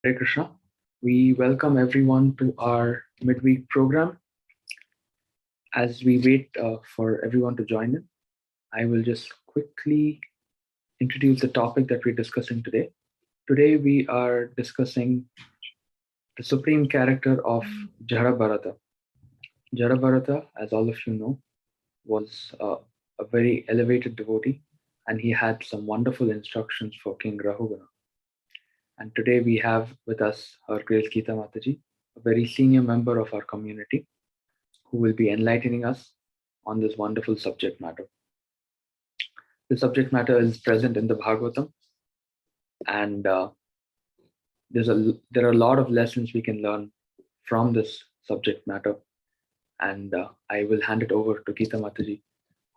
Hare Krishna. We welcome everyone to our midweek program. As we wait for everyone to join in, I will just quickly introduce the topic that we're discussing today. Today, we are discussing the supreme character of Jara Bharata. Jara Bharata, as all of you know, was a very elevated devotee, and he had some wonderful instructions for King Rahugana. And today, we have with us Her Grace Gita Mataji, a very senior member of our community, who will be enlightening us on this wonderful subject matter. The subject matter is present in the Bhagavatam, and there are a lot of lessons we can learn from this subject matter. And I will hand it over to Geeta Mataji,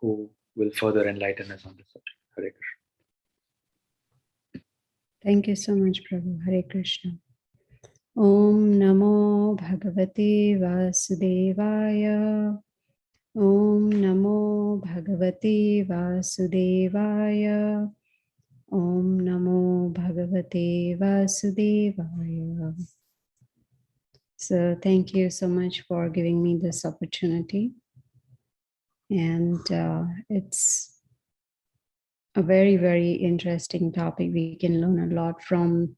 who will further enlighten us on this subject. Hare Krishna. Thank you so much, Prabhu. Hare Krishna. Om Namo Bhagavate Vasudevaya. Om Namo Bhagavate Vasudevaya. Om Namo Bhagavate Vasudevaya. So thank you so much for giving me this opportunity. And it's a very, very interesting topic. We can learn a lot from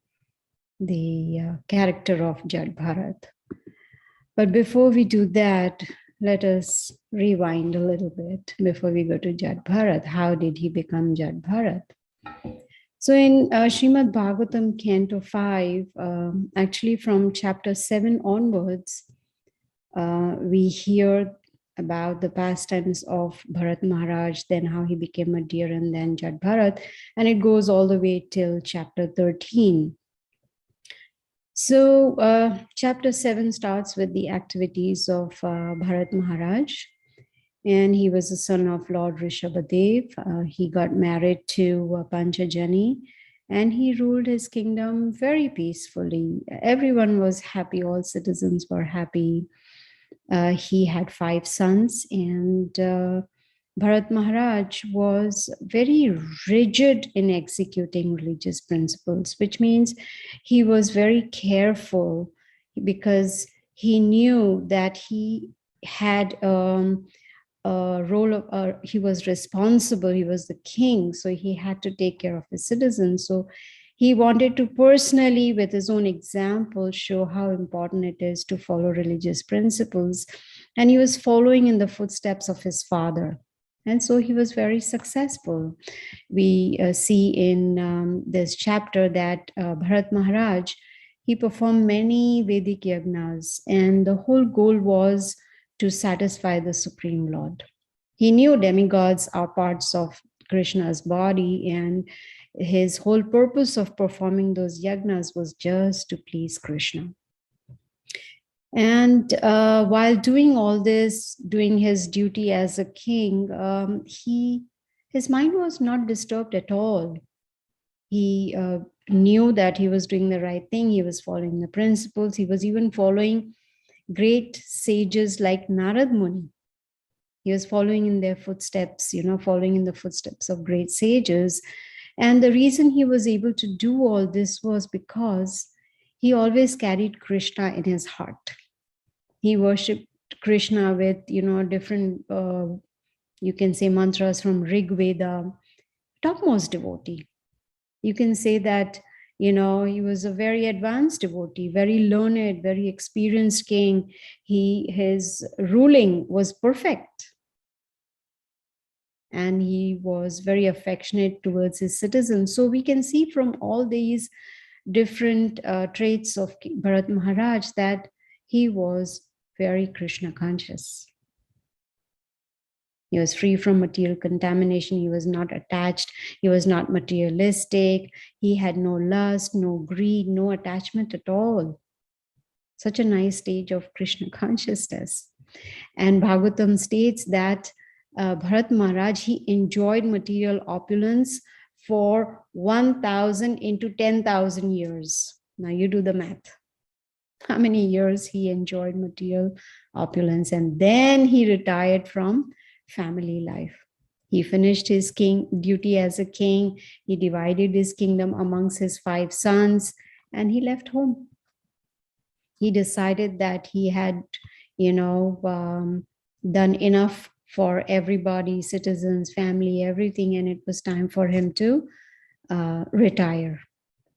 the character of Jaḍa. But before we do that, let us rewind a little bit before we go to Jaḍa. How did he become Jaḍa? So in Srimad Bhagavatam, Canto 5, actually from chapter 7 onwards, we hear about the pastimes of Bharat Maharaj, then how he became a deer, and then Jaḍa, and it goes all the way till chapter 13. So chapter 7 starts with the activities of Bharat Maharaj, and he was the son of Lord Rishabhadev. He got married to Panchajani, and he ruled his kingdom very peacefully. Everyone was happy, all citizens were happy. He had 5 sons, and Bharat Maharaj was very rigid in executing religious principles, which means he was very careful because he knew that he had a role of, he was responsible, he was the king, so he had to take care of his citizens. So he wanted to personally, with his own example, show how important it is to follow religious principles. And he was following in the footsteps of his father. And so he was very successful. We see in this chapter that Bharat Maharaj, he performed many Vedic yagnas, and the whole goal was to satisfy the Supreme Lord. He knew demigods are parts of Krishna's body, and his whole purpose of performing those yagnas was just to please Krishna. And while doing all this, doing his duty as a king, his mind was not disturbed at all. He knew that he was doing the right thing. He was following the principles. He was even following great sages like Narad Muni. He was following in their footsteps, following in the footsteps of great sages. And the reason he was able to do all this was because he always carried Krishna in his heart. He worshipped Krishna with, different, you can say, mantras from Rig Veda, topmost devotee. You can say that, he was a very advanced devotee, very learned, very experienced king. His ruling was perfect. And he was very affectionate towards his citizens. So we can see from all these different traits of Bharat Maharaj that he was very Krishna conscious. He was free from material contamination. He was not attached. He was not materialistic. He had no lust, no greed, no attachment at all. Such a nice stage of Krishna consciousness. And Bhagavatam states that Bharat Maharaj, he enjoyed material opulence for 1,000 into 10,000 years. Now you do the math. How many years he enjoyed material opulence, and then he retired from family life. He finished his king duty as a king. He divided his kingdom amongst his 5 sons, and he left home. He decided that he had, done enough for everybody, citizens, family, everything, and it was time for him to retire.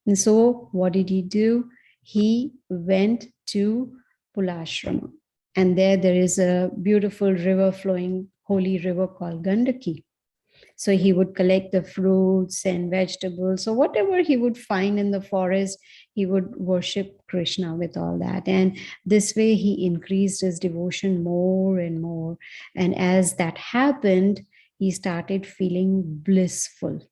And so what did he do? He went to Pulashrama. And there is a beautiful river flowing, holy river called Gandaki. So he would collect the fruits and vegetables. So whatever he would find in the forest, he would worship Krishna with all that. And this way he increased his devotion more and more. And as that happened, he started feeling blissful.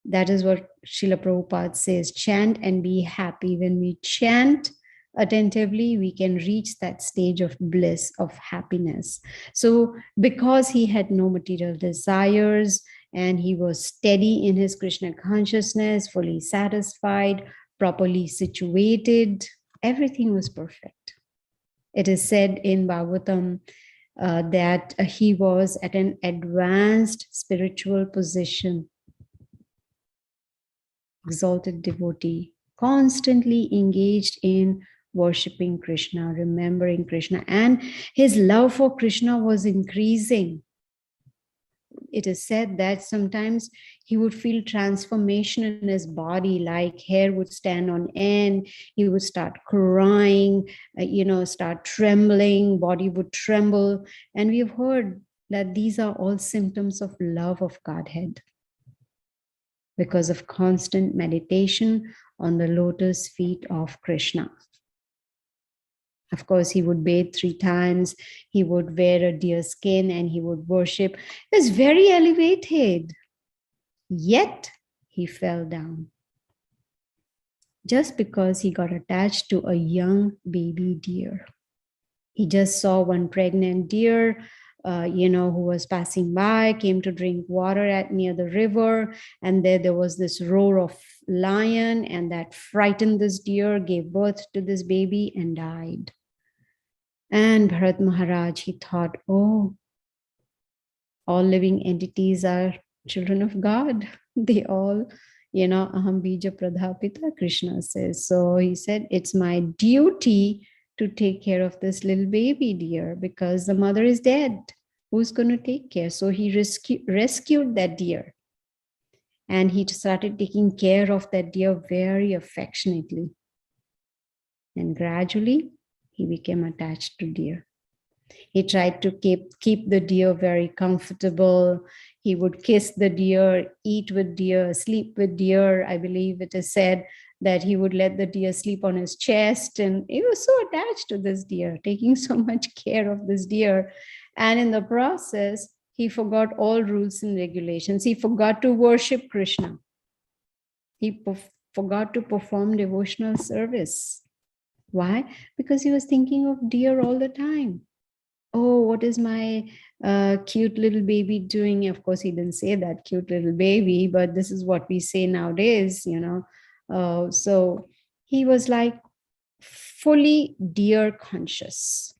That is what Srila Prabhupada says, chant and be happy. When we chant attentively, we can reach that stage of bliss, of happiness. So because he had no material desires and he was steady in his Krishna consciousness, fully satisfied, properly situated, everything was perfect. It is said in Bhagavatam that he was at an advanced spiritual position, exalted devotee, constantly engaged in worshipping Krishna, remembering Krishna, and his love for Krishna was increasing. It is said that sometimes he would feel transformation in his body, like hair would stand on end, he would start crying, start trembling, body would tremble. And we've heard that these are all symptoms of love of Godhead, because of constant meditation on the lotus feet of Krishna. Of course, he would bathe 3 times, he would wear a deer skin, and he would worship. He was very elevated. Yet, he fell down just because he got attached to a young baby deer. He just saw one pregnant deer, who was passing by, came to drink water near the river, and there was this roar of lion, and that frightened this deer, gave birth to this baby, and died. And Bharat Maharaj, he thought, oh, all living entities are children of God. They all, aham bija pradhapita, Krishna says. So he said, it's my duty to take care of this little baby deer because the mother is dead. Who's going to take care? So he rescued that deer. And he started taking care of that deer very affectionately. And gradually, he became attached to deer. He tried to keep the deer very comfortable. He would kiss the deer, eat with deer, sleep with deer. I believe it is said that he would let the deer sleep on his chest. And he was so attached to this deer, taking so much care of this deer. And in the process, he forgot all rules and regulations. He forgot to worship Krishna. He forgot to perform devotional service. Why? Because he was thinking of deer all the time. Oh, what is my cute little baby doing? Of course, he didn't say that, cute little baby, but this is what we say nowadays, So he was like fully deer conscious,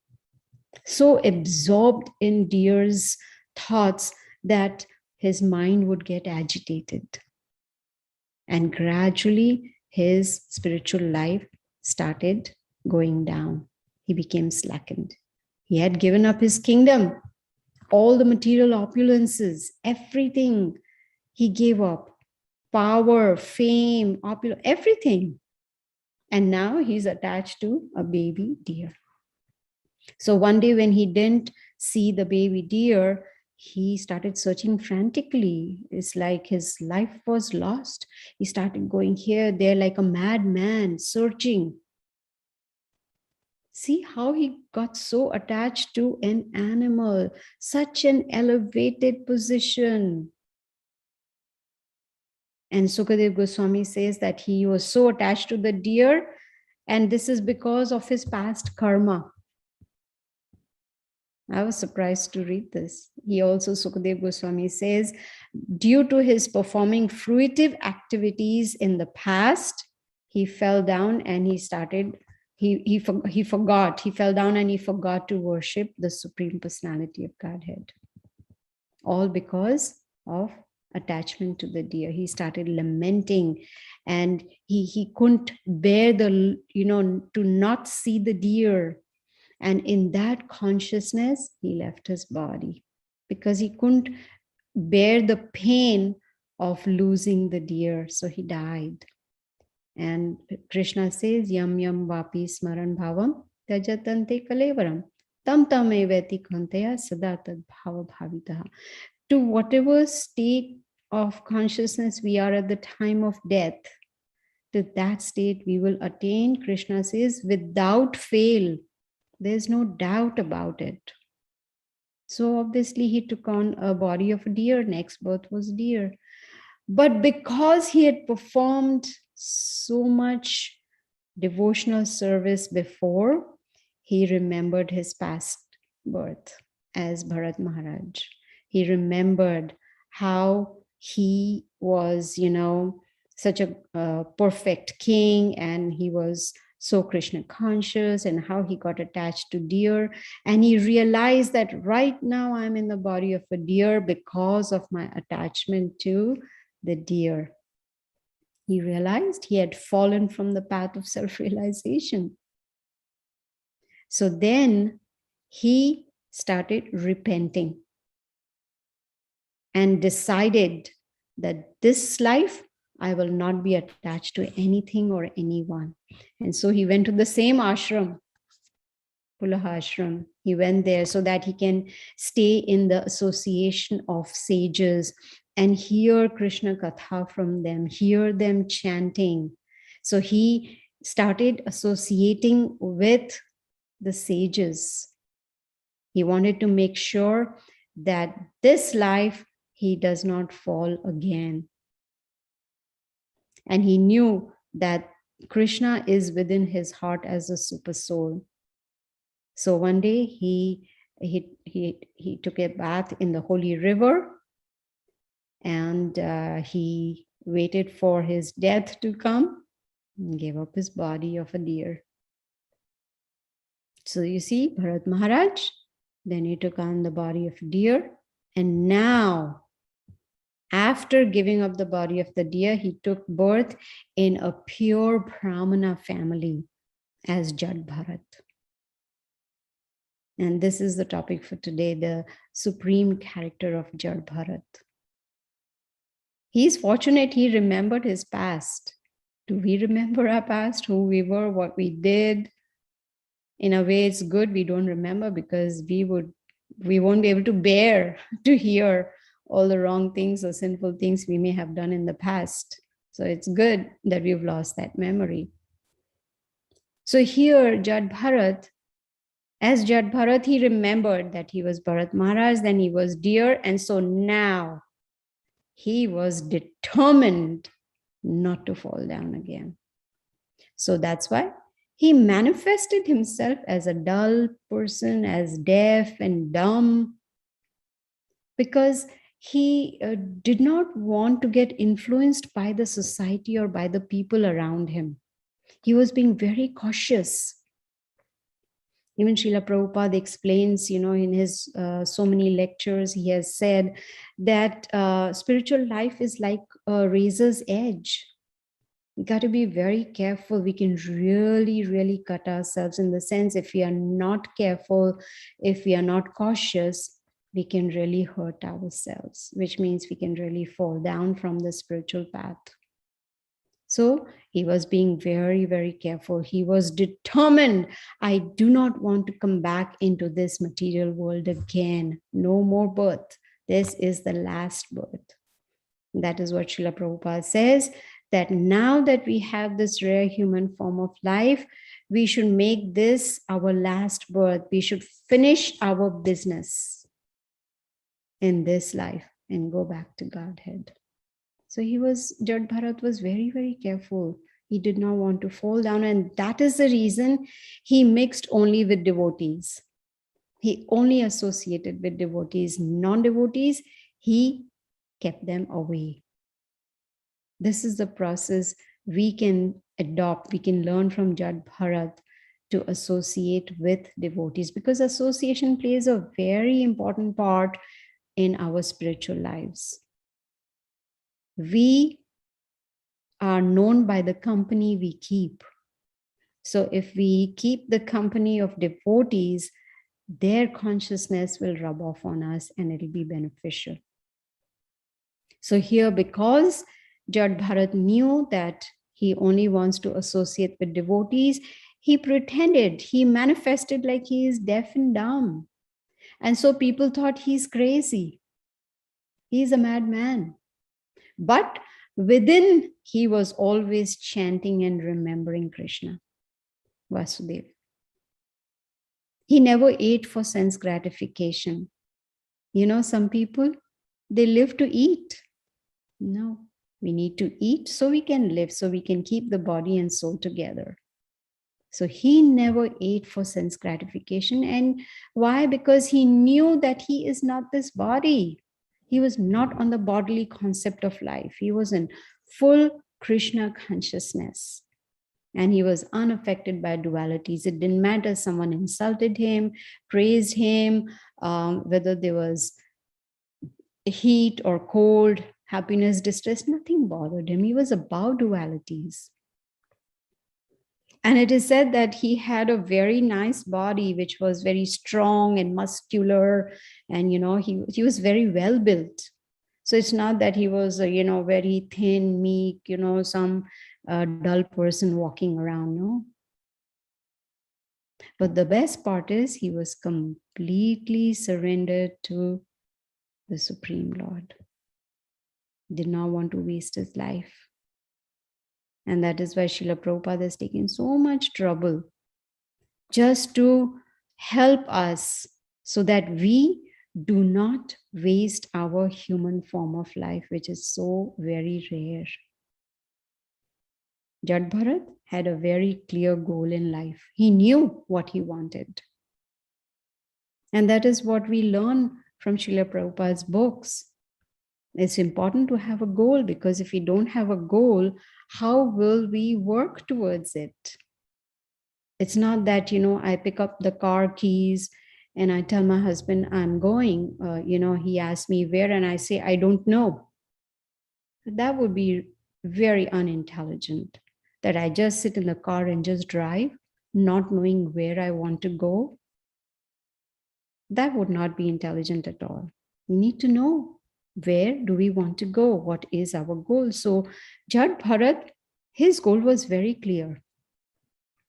so absorbed in deer's thoughts that his mind would get agitated. And gradually, his spiritual life started going down. He became slackened. He had given up his kingdom, all the material opulences, everything he gave up, power, fame, everything. And now he's attached to a baby deer. So one day when he didn't see the baby deer, he started searching frantically. It's like his life was lost. He started going here, there like a madman, searching. See how he got so attached to an animal, such an elevated position. And Sukadev Goswami says that he was so attached to the deer, and this is because of his past karma. I was surprised to read this. He also, Sukadev Goswami says, due to his performing fruitive activities in the past, he fell down and he started he forgot, he fell down and he forgot to worship the Supreme Personality of Godhead. All because of attachment to the deer. He started lamenting, and he couldn't bear the, to not see the deer. And in that consciousness, he left his body because he couldn't bear the pain of losing the deer. So he died. And Krishna says, Yam yam vapi smaran bhavam tajatante kalevaram tam tam eveti kantaya sada tad bhava bhavitaha. To whatever state of consciousness we are at the time of death, to that state we will attain, Krishna says, without fail. There's no doubt about it. So obviously he took on a body of a deer. Next birth was deer. But because he had performed so much devotional service before, he remembered his past birth as Bharat Maharaj. He remembered how he was, such a perfect king, and he was so Krishna conscious, and how he got attached to deer. And he realized that right now I'm in the body of a deer because of my attachment to the deer. He realized he had fallen from the path of self-realization. So then he started repenting and decided that this life, I will not be attached to anything or anyone. And so he went to the same ashram, Pulaha ashram. He went there so that he can stay in the association of sages and hear Krishna Katha from them, hear them chanting. So he started associating with the sages. He wanted to make sure that this life he does not fall again. And he knew that Krishna is within his heart as a super soul. So one day he took a bath in the holy river, and he waited for his death to come and gave up his body of a deer. So you see, Bharat Maharaj, then he took on the body of deer. And now, after giving up the body of the deer, he took birth in a pure Brahmana family as Jad Bharat. And this is the topic for today, the supreme character of Jad Bharat. He's fortunate he remembered his past. Do we remember our past, who we were, what we did? In a way, it's good we don't remember, because we won't be able to bear to hear all the wrong things or sinful things we may have done in the past. So it's good that we've lost that memory. So here, Jad Bharat, as Jad Bharat, he remembered that he was Bharat Maharaj, then he was deer, and so now he was determined not to fall down again. So that's why he manifested himself as a dull person, as deaf and dumb, because he did not want to get influenced by the society or by the people around him. He was being very cautious. Even Srila Prabhupada explains, in his so many lectures, he has said that spiritual life is like a razor's edge. We got to be very careful. We can really, really cut ourselves, in the sense, if we are not careful, if we are not cautious, we can really hurt ourselves, which means we can really fall down from the spiritual path. So he was being very, very careful. He was determined, I do not want to come back into this material world again. No more birth. This is the last birth. That is what Srila Prabhupada says, that now that we have this rare human form of life, we should make this our last birth. We should finish our business in this life and go back to Godhead. So Jad Bharat was very, very careful. He did not want to fall down. And that is the reason he mixed only with devotees. He only associated with devotees. Non-devotees, he kept them away. This is the process we can adopt. We can learn from Jad Bharat to associate with devotees, because association plays a very important part in our spiritual lives. We are known by the company we keep. So if we keep the company of devotees, their consciousness will rub off on us and it'll be beneficial. So here, because Jad Bharat knew that he only wants to associate with devotees, he pretended, he manifested like he is deaf and dumb. And so people thought he's crazy. He's a madman. But within, he was always chanting and remembering Krishna, Vasudeva. He never ate for sense gratification. You know, some people, they live to eat. No, we need to eat so we can live, so we can keep the body and soul together. So he never ate for sense gratification. And why? Because he knew that he is not this body. He was not on the bodily concept of life. He was in full Krishna consciousness. And he was unaffected by dualities. It didn't matter someone insulted him, praised him, whether there was heat or cold, happiness, distress, nothing bothered him. He was above dualities. And it is said that he had a very nice body, which was very strong and muscular. And, you know, he was very well built. So it's not that he was, very thin, meek, some dull person walking around, no. But the best part is he was completely surrendered to the Supreme Lord. Did not want to waste his life. And that is why Srila Prabhupada has taken so much trouble just to help us so that we do not waste our human form of life, which is so very rare. Jad Bharat had a very clear goal in life. He knew what he wanted. And that is what we learn from Srila Prabhupada's books. It's important to have a goal, because if we don't have a goal, how will we work towards it? It's not that, I pick up the car keys and I tell my husband I'm going. He asks me where and I say, I don't know. That would be very unintelligent, that I just sit in the car and just drive, not knowing where I want to go. That would not be intelligent at all. We need to know, where do we want to go? What is our goal? So Jad Bharat, his goal was very clear,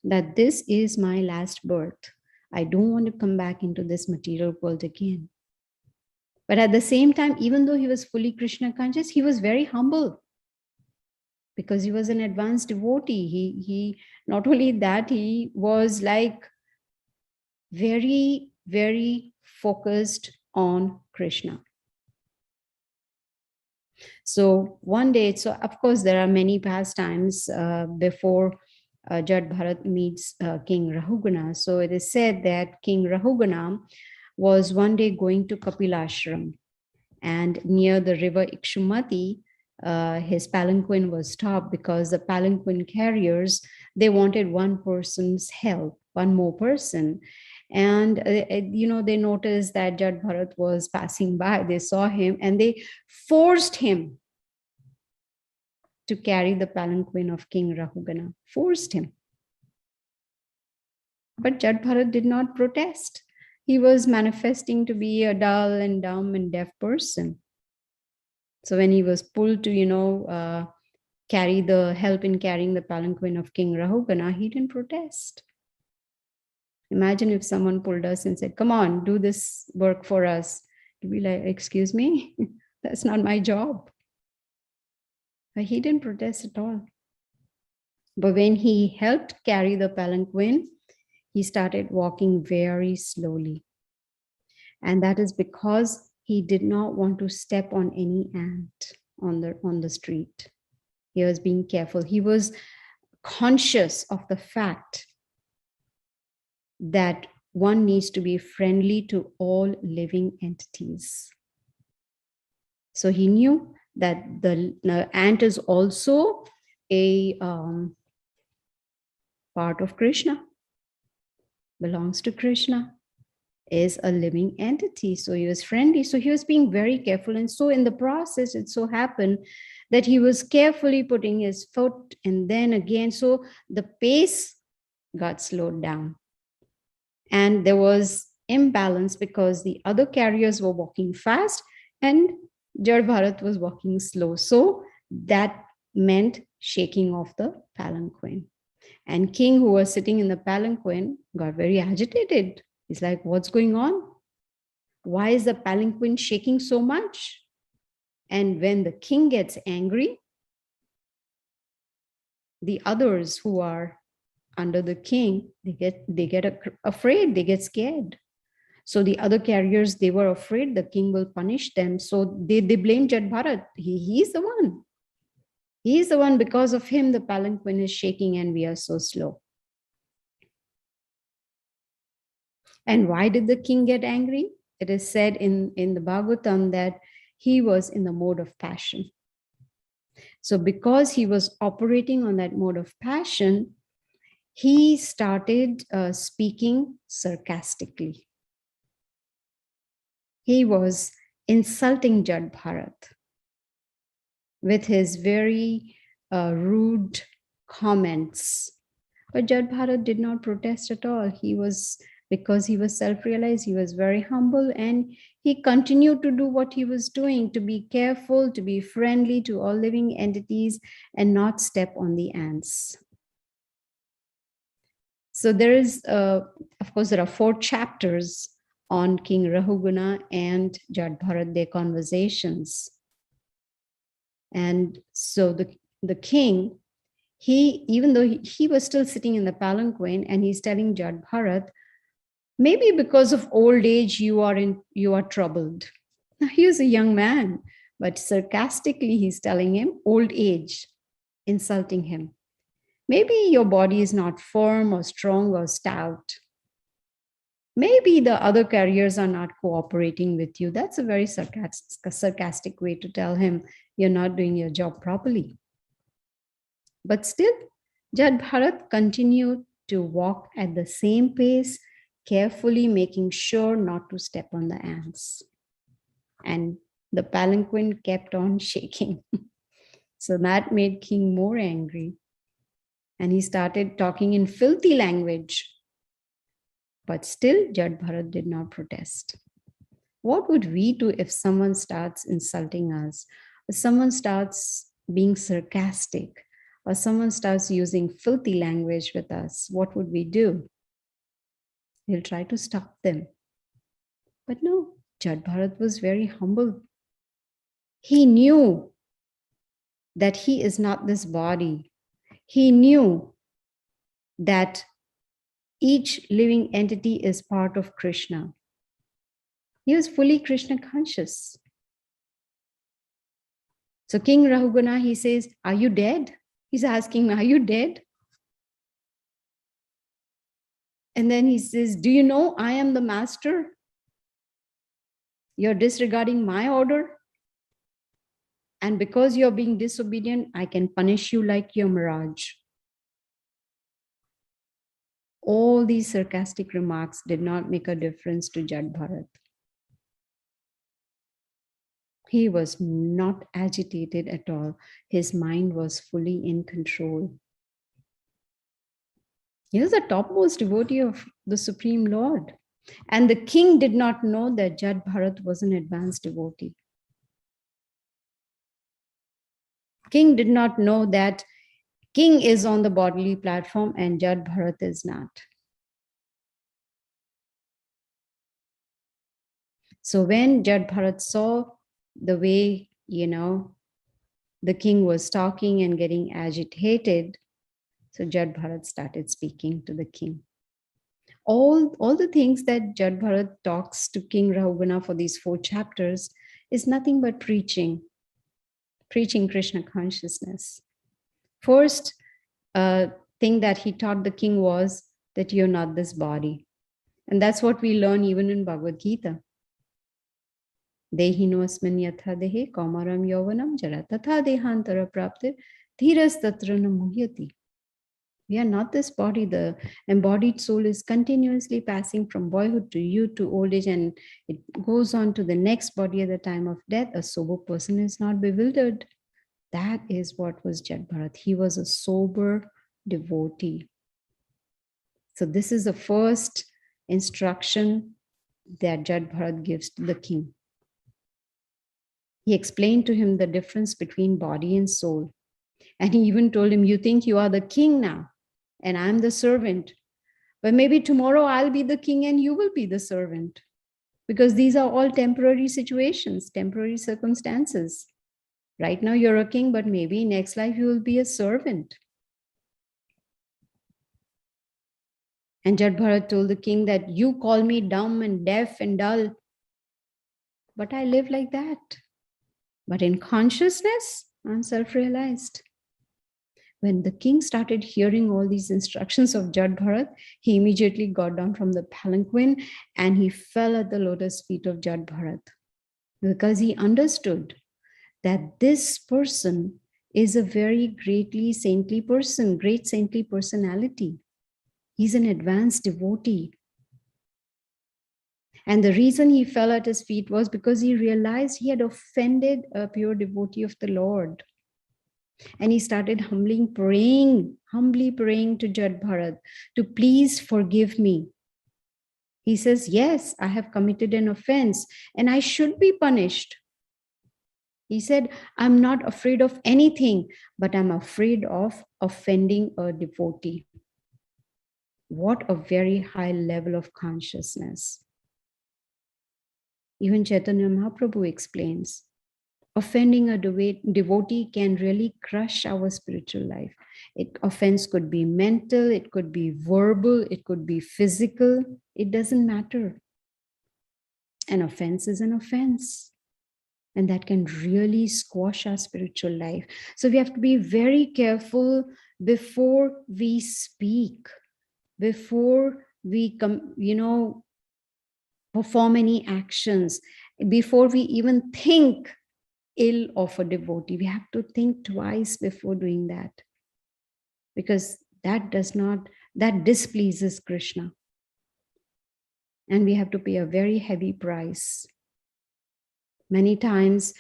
that this is my last birth. I don't want to come back into this material world again. But at the same time, even though he was fully Krishna conscious, he was very humble, because he was an advanced devotee. He not only that, he was like very, very focused on Krishna. So one day, so of course, there are many pastimes before Jad Bharat meets King Rahugana. So it is said that King Rahugana was one day going to Kapilashram, and near the river Ikshumati, his palanquin was stopped, because the palanquin carriers, they wanted one person's help, one more person. And, they noticed that Jad Bharat was passing by. They saw him and they forced him to carry the palanquin of King Rahugana, forced him. But Jad Bharat did not protest. He was manifesting to be a dull and dumb and deaf person. So when he was pulled to, carry the help in carrying the palanquin of King Rahugana, he didn't protest. Imagine if someone pulled us and said, come on, do this work for us. You'd be like, excuse me, that's not my job. But he didn't protest at all. But when he helped carry the palanquin, he started walking very slowly. And that is because he did not want to step on any ant on the street. He was being careful. He was conscious of the fact that one needs to be friendly to all living entities. So he knew that the ant is also a part of Krishna, belongs to Krishna. is a living entity. So he was friendly. So he was being very careful. And so in the process, it so happened that he was carefully putting his foot, and then again, so the pace got slowed down. And there was imbalance because the other carriers were walking fast and Jad Bharat was walking slow. So that meant shaking of the palanquin. And king, who was sitting in the palanquin, got very agitated. He's like, what's going on? Why is the palanquin shaking so much? And when the king gets angry, the others who are under the king, they get afraid, they get scared. So the other carriers, they were afraid the king will punish them. So they blame Jad Bharat. He's the one. He's the one. Because of him, the palanquin is shaking and we are so slow. And why did the king get angry? It is said in the Bhagavatam that he was in the mode of passion. So because he was operating on that mode of passion, he started speaking sarcastically. He was insulting Jad Bharat with his very rude comments. But Jad Bharat did not protest at all. Because he was self-realized, he was very humble, and he continued to do what he was doing, to be careful, to be friendly to all living entities, and not step on the ants. So there is, of course, there are 4 chapters on King Rahuguna and Jad Bharat, their conversations. And so the king, even though he was still sitting in the palanquin, and he's telling Jad Bharat, maybe because of old age, you are troubled. Now, he was a young man, but sarcastically, he's telling him old age, insulting him. Maybe your body is not firm or strong or stout. Maybe the other carriers are not cooperating with you. That's a very sarcastic way to tell him you're not doing your job properly. But still, Jad Bharat continued to walk at the same pace, carefully making sure not to step on the ants. And the palanquin kept on shaking. So that made king more angry. And he started talking in filthy language. But still, Jad Bharat did not protest. What would we do if someone starts insulting us, or someone starts being sarcastic, or someone starts using filthy language with us? What would we do? We'll try to stop them. But no, Jad Bharat was very humble. He knew that he is not this body. He knew that each living entity is part of Krishna. He was fully Krishna conscious. So King Rahuguna, he says, are you dead? He's asking, are you dead? And then he says, do you know I am the master? You're disregarding my order. And because you're being disobedient, I can punish you like Yamaraj. All these sarcastic remarks did not make a difference to Jad Bharat. He was not agitated at all. His mind was fully in control. He was the topmost devotee of the Supreme Lord. And the king did not know that Jad Bharat was an advanced devotee. King did not know that king is on the bodily platform and Jad Bharat is not. So when Jad Bharat saw the way, the king was talking and getting agitated, so Jad Bharat started speaking to the king. All the things that Jad Bharat talks to King Rahuguna for these 4 chapters is nothing but preaching Krishna consciousness. First thing that he taught the king was that you're not this body. And that's what we learn even in Bhagavad Gita. Dehino asmin yatha dehe kaumaram yauvanam jara tatha dehantara prapte dhiras tatra na muhyati. We are not this body. The embodied soul is continuously passing from boyhood to youth to old age, and it goes on to the next body at the time of death. A sober person is not bewildered. That is what was Jad Bharat. He was a sober devotee. So this is the first instruction that Jad Bharat gives to the king. He explained to him the difference between body and soul. And he even told him, you think you are the king now, and I'm the servant. But maybe tomorrow I'll be the king and you will be the servant. Because these are all temporary situations, temporary circumstances. Right now you're a king, but maybe next life you will be a servant. And Jad Bharat told the king that you call me dumb and deaf and dull, but I live like that. But in consciousness, I'm self-realized. When the king started hearing all these instructions of Jad Bharat, he immediately got down from the palanquin and he fell at the lotus feet of Jad Bharat, because he understood that this person is a very greatly saintly person, great saintly personality. He's an advanced devotee. And the reason he fell at his feet was because he realized he had offended a pure devotee of the Lord. And he started humbly praying to Jad Bharat to please forgive me. He says, yes, I have committed an offense and I should be punished. He said, I'm not afraid of anything, but I'm afraid of offending a devotee. What a very high level of consciousness. Even Chaitanya Mahaprabhu explains, offending a devotee can really crush our spiritual life. Offense could be mental, it could be verbal, it could be physical. It doesn't matter. An offense is an offense. And that can really squash our spiritual life. So we have to be very careful before we speak, before we perform any actions, before we even think ill of a devotee. We have to think twice before doing that, because that displeases Krishna. And we have to pay a very heavy price. Many times,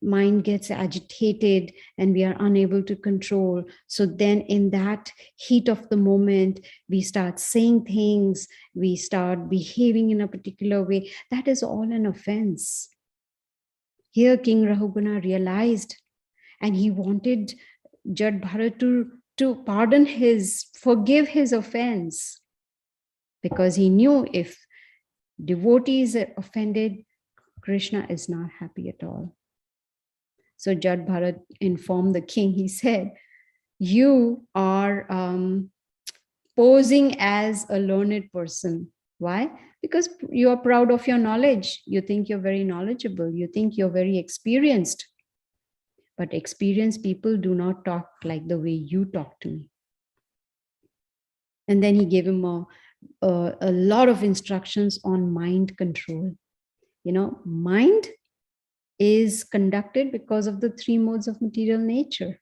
mind gets agitated and we are unable to control. So then in that heat of the moment, we start saying things, we start behaving in a particular way. That is all an offense. Here, King Rahuguna realized, and he wanted Jad Bharat to forgive his offense, because he knew if devotees are offended, Krishna is not happy at all. So Jad Bharat informed the king. He said, you are posing as a learned person. Why? Because you are proud of your knowledge. You think you're very knowledgeable. You think you're very experienced. But experienced people do not talk like the way you talk to me. And then he gave him a lot of instructions on mind control. Mind is conducted because of the three modes of material nature.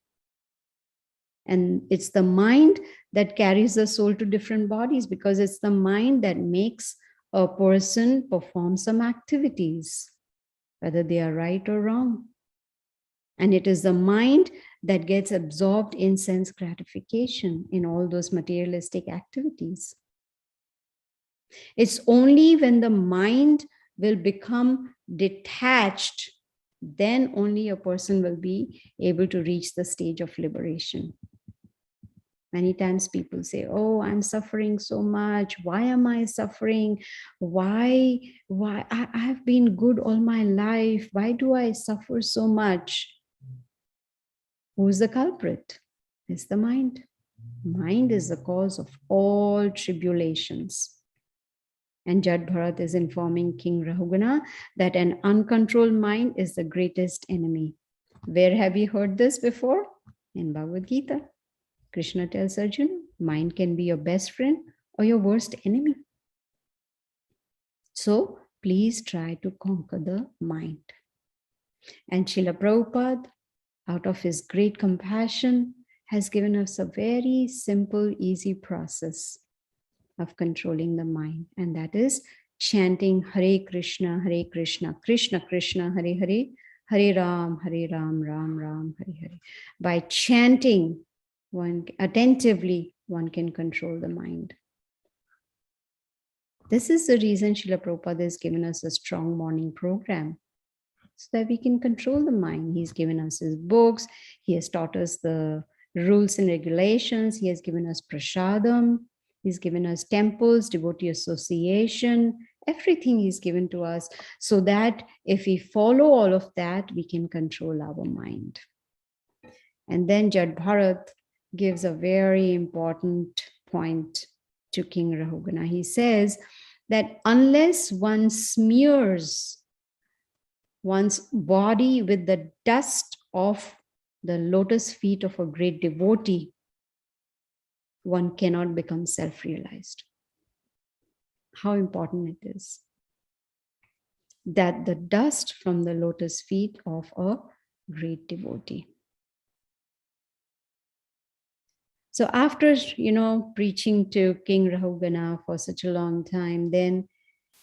And it's the mind that carries the soul to different bodies, because it's the mind that makes a person perform some activities, whether they are right or wrong. And it is the mind that gets absorbed in sense gratification in all those materialistic activities. It's only when the mind will become detached, then only a person will be able to reach the stage of liberation. Many times people say, oh, I'm suffering so much. Why am I suffering? Why I have been good all my life. Why do I suffer so much? Who's the culprit? It's the mind. Mind is the cause of all tribulations. And Jad Bharat is informing King Rahuguna that an uncontrolled mind is the greatest enemy. Where have you heard this before? In Bhagavad Gita. Krishna tells Arjuna, mind can be your best friend or your worst enemy. So please try to conquer the mind. And Srila Prabhupada, out of his great compassion, has given us a very simple, easy process of controlling the mind, and that is chanting Hare Krishna, Krishna Krishna, Hare Hare, Hare Ram, Ram Ram, Hare Hare. By chanting, one attentively, one can control the mind. This is the reason Srila Prabhupada has given us a strong morning program, so that we can control the mind. He's given us his books. He has taught us the rules and regulations. He has given us prasadam. He's given us temples, devotee association, everything he's given to us, so that if we follow all of that, we can control our mind. And then Jad Bharat gives a very important point to King Rahugana. He says that unless one smears one's body with the dust of the lotus feet of a great devotee, one cannot become self-realized. How important it is that the dust from the lotus feet of a great devotee. So after, preaching to King Rahugana for such a long time, then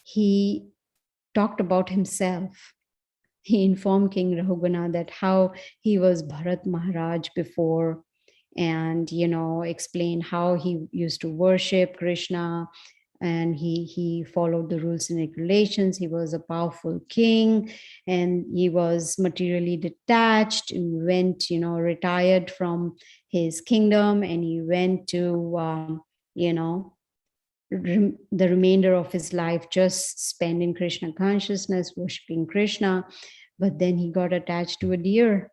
he talked about himself. He informed King Rahugana that how he was Bharat Maharaj before, and explained how he used to worship Krishna, and he followed the rules and regulations. He was a powerful king, and he was materially detached, and went, retired from his kingdom, and he went to the remainder of his life just spent in Krishna consciousness, worshipping Krishna. But then he got attached to a deer,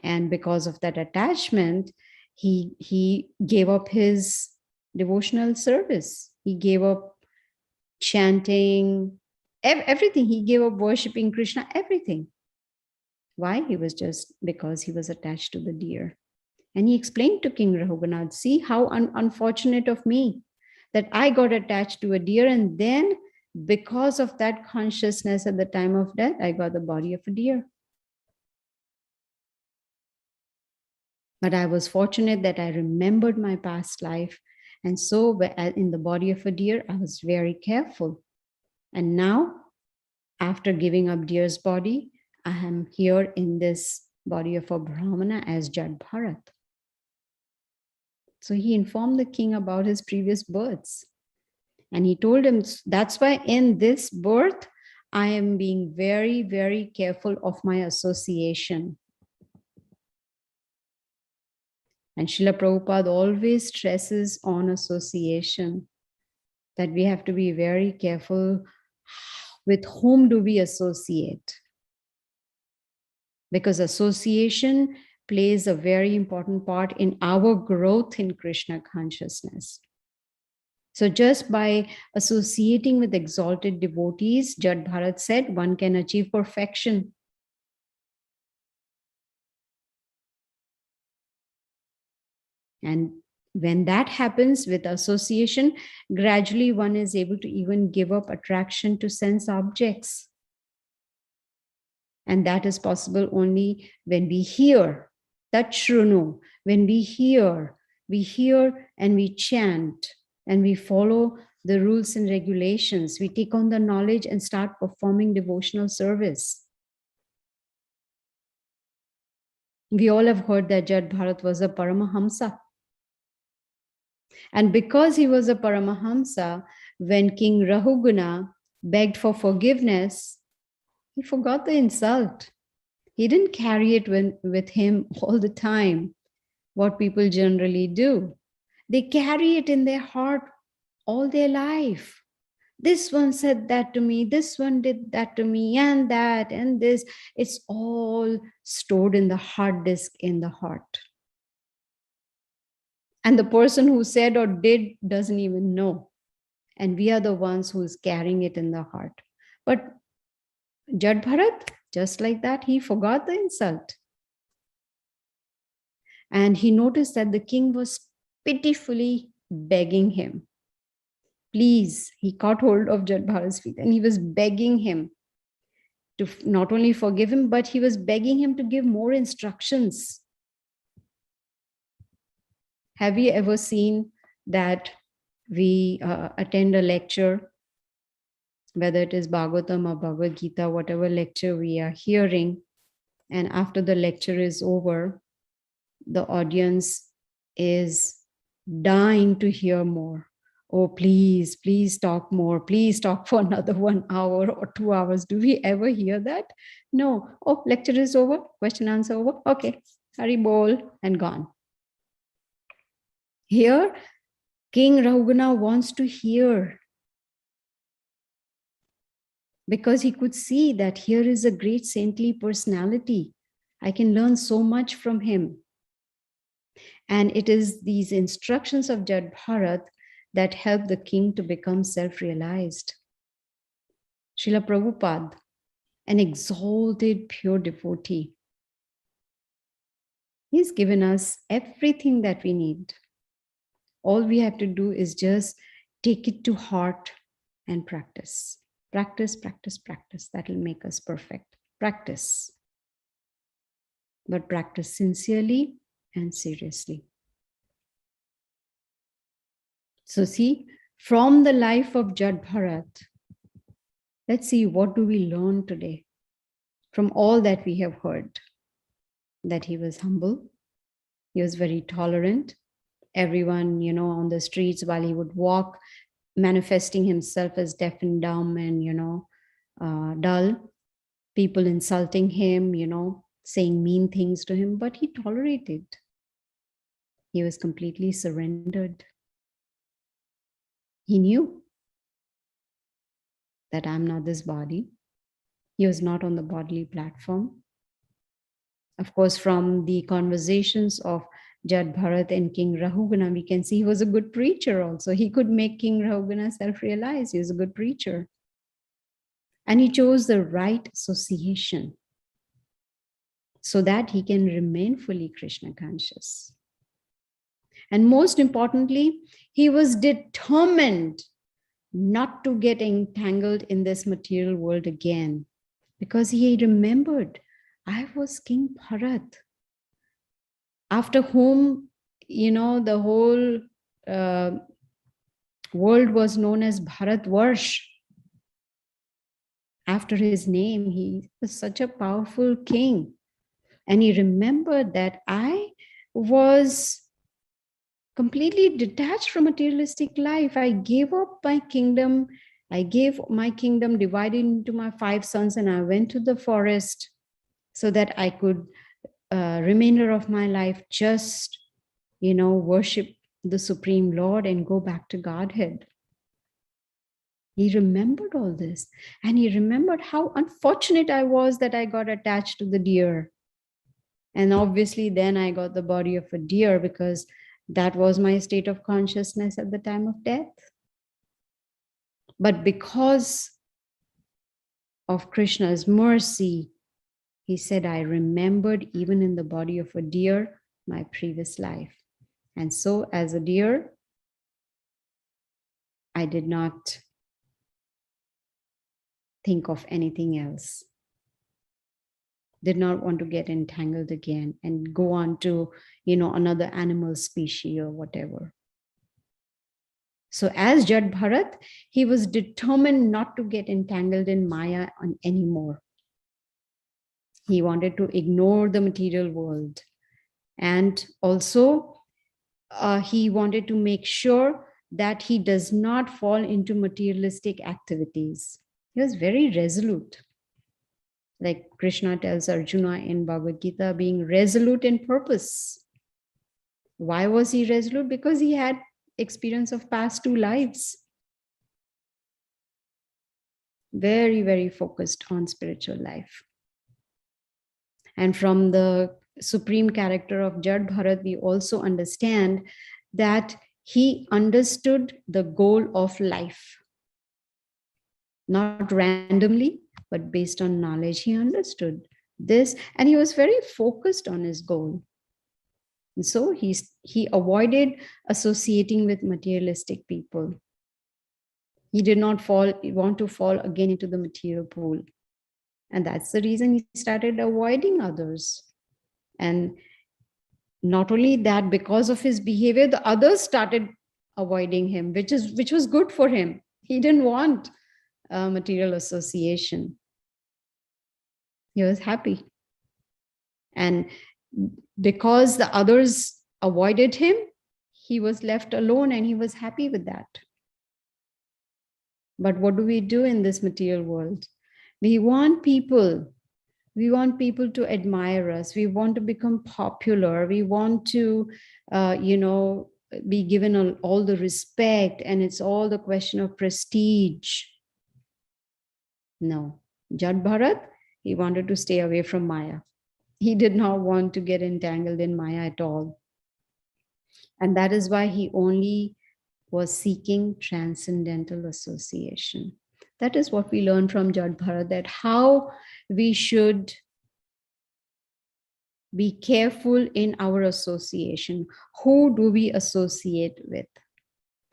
and because of that attachment, he gave up his devotional service. He gave up chanting, everything. He gave up worshipping Krishna, everything. Why? Because he was attached to the deer. And he explained to King Rahugana, see how unfortunate of me that I got attached to a deer, and then because of that consciousness at the time of death, I got the body of a deer. But I was fortunate that I remembered my past life. And so in the body of a deer, I was very careful. And now, after giving up deer's body, I am here in this body of a Brahmana as Jad Bharat. So he informed the king about his previous births. And he told him, that's why in this birth, I am being very, very careful of my association. And Srila Prabhupada always stresses on association, that we have to be very careful with whom do we associate. Because association plays a very important part in our growth in Krishna consciousness. So just by associating with exalted devotees, Jad Bharat said, one can achieve perfection. And when that happens with association, gradually one is able to even give up attraction to sense objects. And that is possible only when we hear, Tat Shrunu, when we hear and we chant, and we follow the rules and regulations. We take on the knowledge and start performing devotional service. We all have heard that Jad Bharat was a Paramahamsa. And because he was a Paramahamsa, when King Rahugana begged for forgiveness, he forgot the insult. He didn't carry it with him all the time, what people generally do. They carry it in their heart all their life. This one said that to me, this one did that to me, and that, and this. It's all stored in the hard disk in the heart. And the person who said or did doesn't even know. And we are the ones who is carrying it in the heart. But Jad Bharat, just like that, he forgot the insult. And he noticed that the king was pitifully begging him. Please, he caught hold of Jad Bharat's feet and he was begging him to not only forgive him, but he was begging him to give more instructions. Have you ever seen that we attend a lecture, whether it is Bhagavatam or Bhagavad Gita, whatever lecture we are hearing, and after the lecture is over, the audience is dying to hear more. Oh, please, please talk more. Please talk for another 1 hour or 2 hours. Do we ever hear that? No. Oh, lecture is over. Question answer over. Okay. Hari bol and gone. Here, King Rahugana wants to hear, because he could see that here is a great saintly personality. I can learn so much from him. And it is these instructions of Jad Bharat that help the king to become self-realized. Srila Prabhupada, an exalted pure devotee, he's given us everything that we need. All we have to do is just take it to heart and practice. Practice, practice, practice. That will make us perfect. Practice. But practice sincerely and seriously. So see, from the life of Jad Bharat, let's see, what do we learn today from all that we have heard? That he was humble, he was very tolerant. Everyone, on the streets while he would walk, manifesting himself as deaf and dumb and, dull. People insulting him, saying mean things to him, but he tolerated. He was completely surrendered. He knew that I'm not this body. He was not on the bodily platform. Of course, from the conversations of Jad Bharat and King Rahugana, we can see he was a good preacher also. He could make King Rahugana self-realize he was a good preacher. And he chose the right association so that he can remain fully Krishna conscious. And most importantly, he was determined not to get entangled in this material world again, because he remembered, I was King Bharat, after whom, the whole world was known as Bharatvarsh. After his name, he was such a powerful king. And he remembered that I was completely detached from materialistic life. I gave up my kingdom. I gave my kingdom divided into my 5 sons, and I went to the forest so that I could, remainder of my life, just, worship the Supreme Lord and go back to Godhead. He remembered all this, and he remembered how unfortunate I was that I got attached to the deer. And obviously then I got the body of a deer, because that was my state of consciousness at the time of death. But because of Krishna's mercy, he said, I remembered even in the body of a deer my previous life. And so as a deer, I did not think of anything else. Did not want to get entangled again and go on to, another animal species or whatever. So as Jad Bharat, he was determined not to get entangled in Maya anymore. He wanted to ignore the material world. And also, he wanted to make sure that he does not fall into materialistic activities. He was very resolute. Like Krishna tells Arjuna in Bhagavad Gita, being resolute in purpose. Why was he resolute? Because he had experience of past 2 lives. Very, very focused on spiritual life. And from the supreme character of Jad Bharat, we also understand that he understood the goal of life. Not randomly, but based on knowledge, he understood this, and he was very focused on his goal. And so he avoided associating with materialistic people. He did not want to fall again into the material pool. And that's the reason he started avoiding others. And not only that, because of his behavior, the others started avoiding him, which was good for him. He didn't want material association. He was happy. And because the others avoided him, he was left alone and he was happy with that. But what do we do in this material world? We want people to admire us. We want to become popular. We want to, be given all the respect, and it's all the question of prestige. No, Jad Bharat, he wanted to stay away from Maya. He did not want to get entangled in Maya at all. And that is why he only was seeking transcendental association. That is what we learn from Jad Bharat, that how we should be careful in our association. Who do we associate with?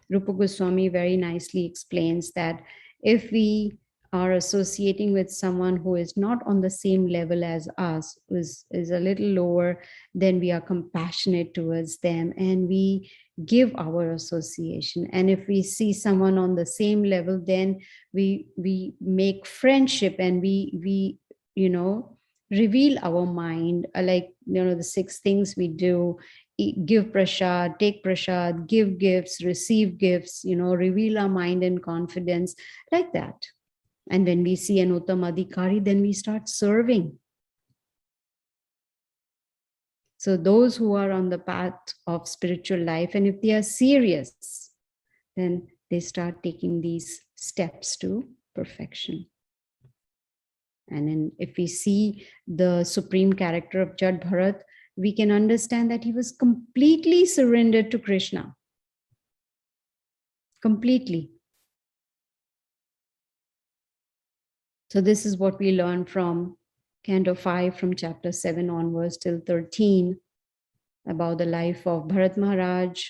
Rupa Goswami very nicely explains that if we are associating with someone who is not on the same level as us, is a little lower, then we are compassionate towards them and we give our association. And if we see someone on the same level, then we make friendship, and we reveal our mind, like the 6 things we do: give prasad, take prasad, give gifts, receive gifts, reveal our mind and confidence, like that. And when we see an Uttam Adhikari, then we start serving. So those who are on the path of spiritual life, and if they are serious, then they start taking these steps to perfection. And then if we see the supreme character of Jad Bharat, we can understand that he was completely surrendered to Krishna. Completely. So this is what we learn from Canto 5, from chapter 7 onwards till 13, about the life of Bharat Maharaj,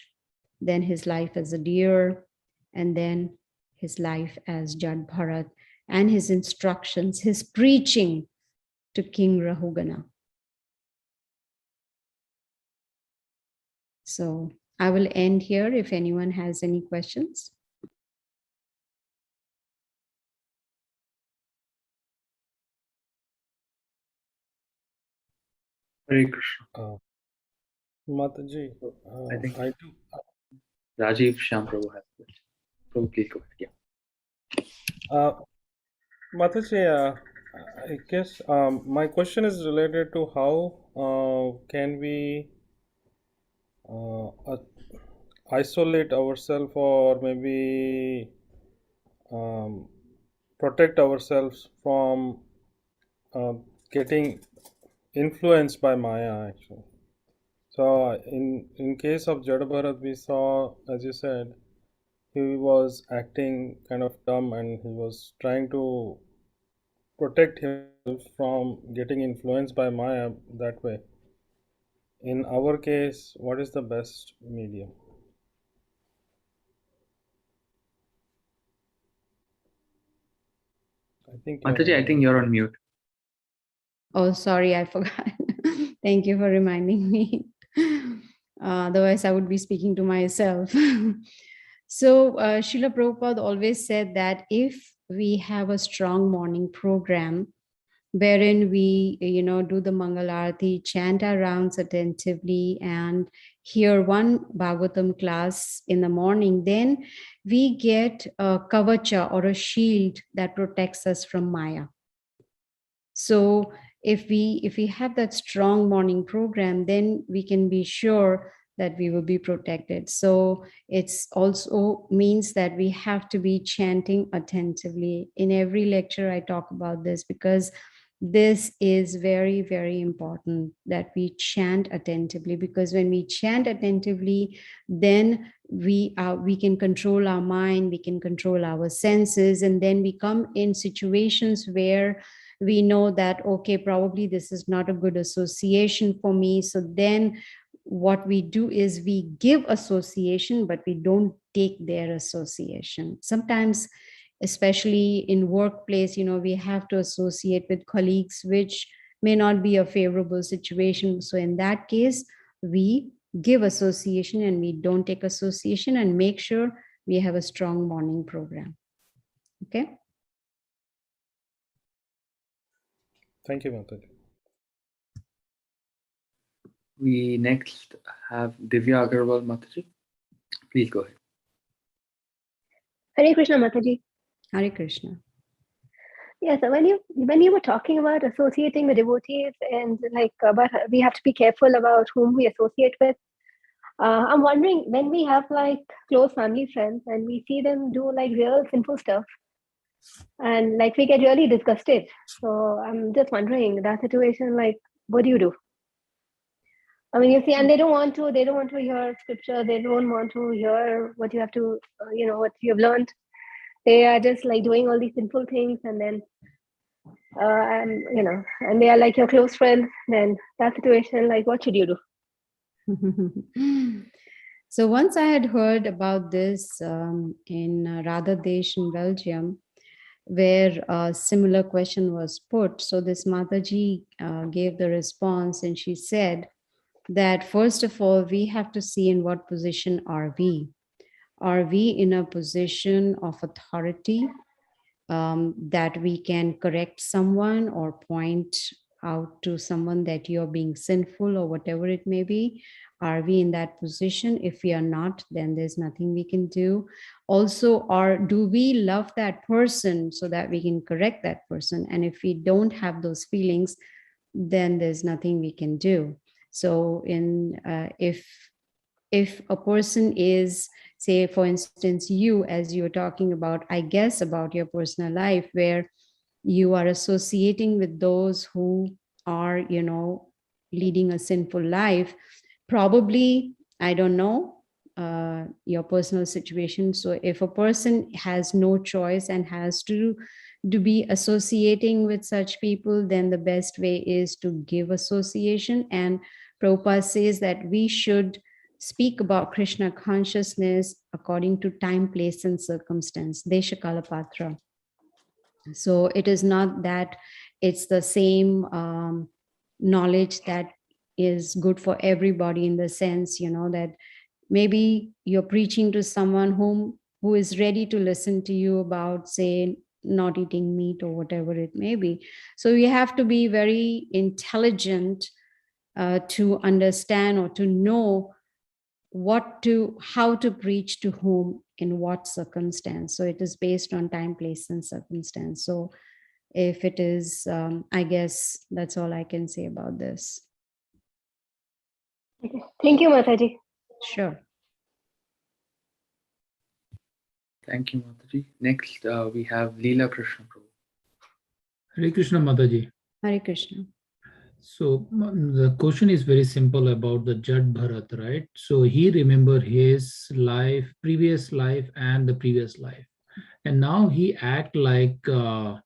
then his life as a deer, and then his life as Jad Bharat, and his instructions, his preaching to King Rahugana. So I will end here if anyone has any questions. Hare Krishna. Mathaji, I think I do. Rajiv Shyam Prabhu has it. Prabhu, please go ahead. Yeah. Mathaji, I guess my question is related to how can we isolate ourselves, or maybe protect ourselves from getting influenced by Maya, actually. So in case of Jada Bharat, we saw, as you said, he was acting kind of dumb, and he was trying to protect himself from getting influenced by Maya that way. In our case, what is the best medium? I think Mathaji, I think you're on mute. Oh, sorry, I forgot. Thank you for reminding me. Otherwise, I would be speaking to myself. So, Srila Prabhupada always said that if we have a strong morning program wherein we, do the Mangal Arati, chant our rounds attentively, and hear one Bhagavatam class in the morning, then we get a kavacha, or a shield that protects us from Maya. So if we have that strong morning program, then we can be sure that we will be protected. So it's also means that we have to be chanting attentively. In every lecture I talk about this, because this is very, very important that we chant attentively, because when we chant attentively, then we can control our mind, we can control our senses, and then we come in situations where we know that, okay, probably this is not a good association for me. So then what we do is we give association, but we don't take their association. Sometimes, especially in workplace, we have to associate with colleagues which may not be a favorable situation. So in that case, we give association and we don't take association, and make sure we have a strong morning program. Okay. Thank you, Mataji. We next have Divya Agarwal Mathaji. Please go ahead. Hare Krishna, Mataji. Hare Krishna. Yes, when you were talking about associating with devotees and like about we have to be careful about whom we associate with. I'm wondering, when we have like close family friends and we see them do like real sinful stuff, and like we get really disgusted. So I'm just wondering, that situation, like, what do you do? I mean, you see, and they don't want to hear scripture. They don't want to hear what you have to, what you have learned. They are just like doing all these sinful things, and then, and they are like your close friends. Then that situation, like, what should you do? So once I had heard about this in Radha Desh in Belgium, where a similar question was put. So this Mataji gave the response, and she said that first of all, we have to see in what position are we. Are we in a position of authority that we can correct someone or point out to someone that you're being sinful or whatever it may be? Are we in that position? If we are not, then there's nothing we can do. Also, do we love that person so that we can correct that person? And if we don't have those feelings, then there's nothing we can do. So if a person is, say, for instance, you, as you were talking about, I guess, about your personal life, where you are associating with those who are, leading a sinful life, probably, I don't know, your personal situation. So if a person has no choice and has to be associating with such people, then the best way is to give association. And Prabhupada says that we should speak about Krishna consciousness according to time, place, and circumstance, Desha Kala Patra. So it is not that it's the same knowledge that is good for everybody, in the sense, that maybe you're preaching to someone who is ready to listen to you about, say, not eating meat or whatever it may be. So you have to be very intelligent to understand or to know how to preach to whom, in what circumstance. So it is based on time, place, and circumstance. So if it is, I guess that's all I can say about this. Okay. Thank you, Mataji. Sure. Thank you, Mataji. Next, we have Leela Krishna Prabhu. Hare Krishna, Mataji. Hare Krishna. So the question is very simple about the Jad Bharat, right? So he remembered his life, previous life, and the previous life, and now he act like a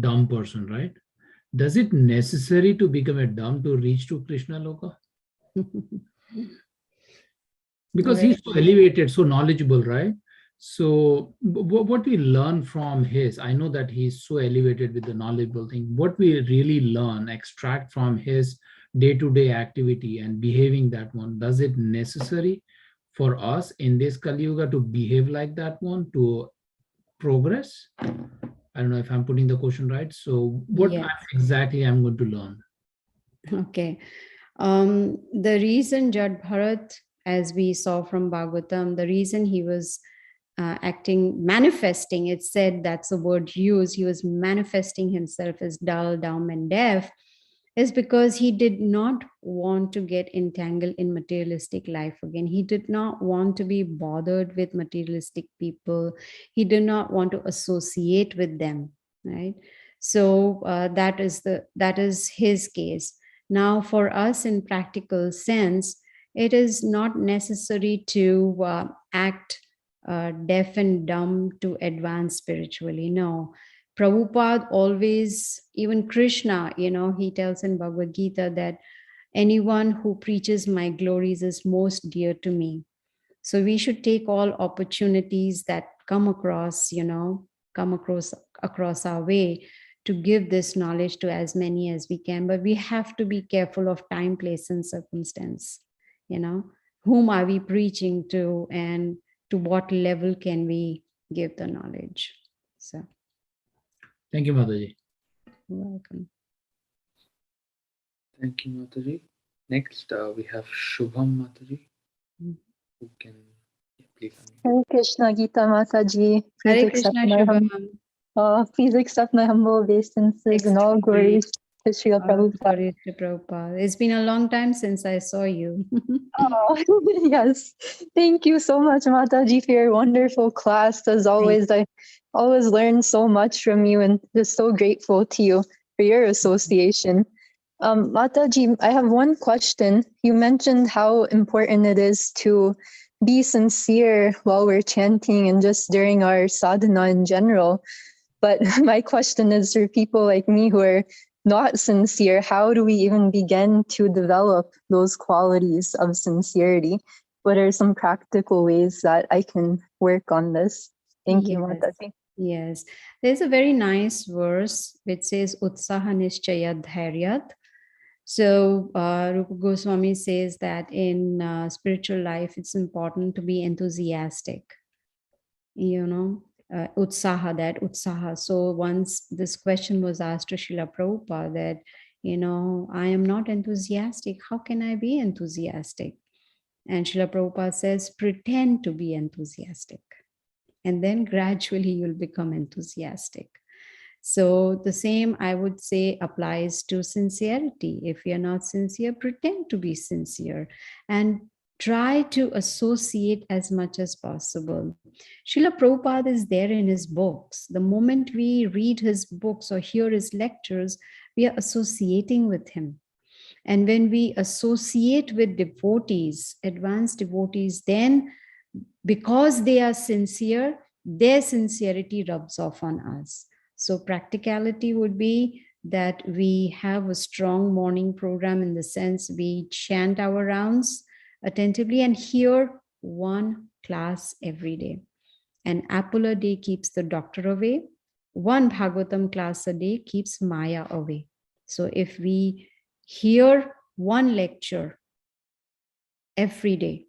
dumb person, right? Does it necessary to become a dumb to reach to Krishna Loka? Because he's so elevated, so knowledgeable, right? So what we learn from his, I know that he's so elevated with the knowledgeable thing. What we really learn, extract from his day-to-day activity and behaving that one, does it necessary for us in this Kali Yuga to behave like that one to progress? I don't know if I'm putting the question right. So what exactly I'm going to learn? Okay. The reason Jad Bharat, as we saw from Bhagavatam, the reason he was manifesting, it said, that's the word used, he was manifesting himself as dull, dumb, and deaf, is because he did not want to get entangled in materialistic life again. He did not want to be bothered with materialistic people. He did not want to associate with them, right? So that is his case. Now, for us, in practical sense, it is not necessary to act deaf and dumb to advance spiritually. No. Prabhupada always, even Krishna, he tells in Bhagavad Gita that anyone who preaches my glories is most dear to me. So we should take all opportunities that come across our way to give this knowledge to as many as we can, but we have to be careful of time, place, and circumstance. Whom are we preaching to, and to what level can we give the knowledge? So, Thank you, Mataji. you're welcome. Thank you, Mataji. Next, we have Shubham Mataji, Mhm. who can please unmute. Hare Krishna, Gita Mataji. Hare Krishna, Shubham. Please accept my humble obeisances and all glories to Srila All Prabhupada. glories to Prabhupada. It's been a long time since I saw you. Oh, yes. Thank you so much, Mataji, for your wonderful class. As always, I always learn so much from you and just so grateful to you for your association. Mataji, I have one question. You mentioned how important it is to be sincere while we're chanting and just during our sadhana in general. But my question is for people like me who are not sincere, how do we even begin to develop those qualities of sincerity? What are some practical ways that I can work on this? Thank you, Mataji. Yes. There's a very nice verse which says Utsaha Nischayat Dhairyat. So Rupa Goswami says that in spiritual life, it's important to be enthusiastic. Utsaha, that utsaha. So once this question was asked to Srila Prabhupada that, I am not enthusiastic. How can I be enthusiastic? And Srila Prabhupada says, pretend to be enthusiastic. And then gradually you'll become enthusiastic. So the same, I would say, applies to sincerity. If you're not sincere, pretend to be sincere and try to associate as much as possible. Srila Prabhupada is there in his books. The moment we read his books or hear his lectures, we are associating with him. And when we associate with devotees, advanced devotees, then because they are sincere, their sincerity rubs off on us. So practicality would be that we have a strong morning program in the sense we chant our rounds attentively and hear one class every day. An apple a day keeps the doctor away. One Bhagavatam class a day keeps Maya away. So if we hear one lecture every day,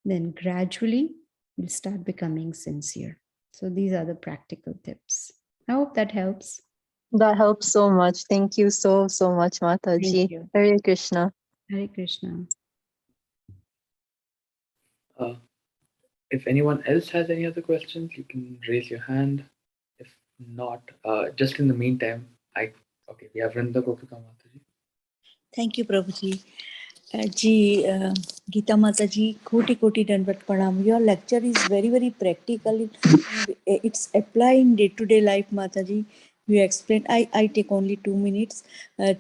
then gradually we'll start becoming sincere. So these are the practical tips. I hope that helps. That helps so much. Thank you so much, Mataji. Thank you. Hare Krishna. Hare Krishna. If anyone else has any other questions, you can raise your hand. If not, just in the meantime, we have Vrinda Gopika Mataji. Thank you, Prabhuji. Gita Mataji, koti dandavat pranam. Your lecture is very, very practical. It's applying day-to-day life, Mataji. You explained. I take only 2 minutes.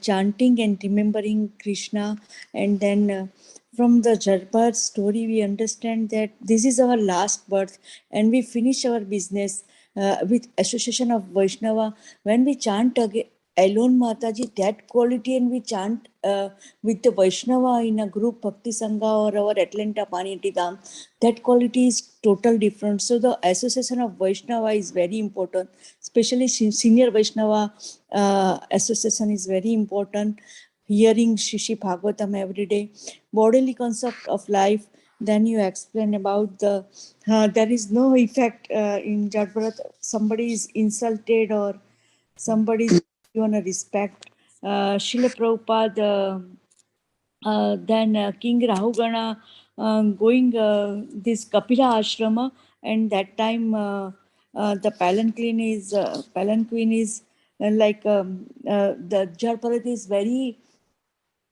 Chanting and remembering Krishna, and then from the Jarpad story, we understand that this is our last birth, and we finish our business with association of Vaishnava. When we chant again, alone, Mataji, that quality, and we chant with the Vaishnava in a group, Bhakti Sangha or our Atlanta Paniti Dham, that quality is total different. So the association of Vaishnava is very important, especially senior Vaishnava association is very important. Hearing Shishi Bhagavatam every day, bodily concept of life. Then you explain about there is no effect in Jadbharat. Somebody is insulted or somebody is given a respect. Srila Prabhupada, then King Rahugana going this Kapila Ashrama, and that time the palanquin is the Jarparat is very,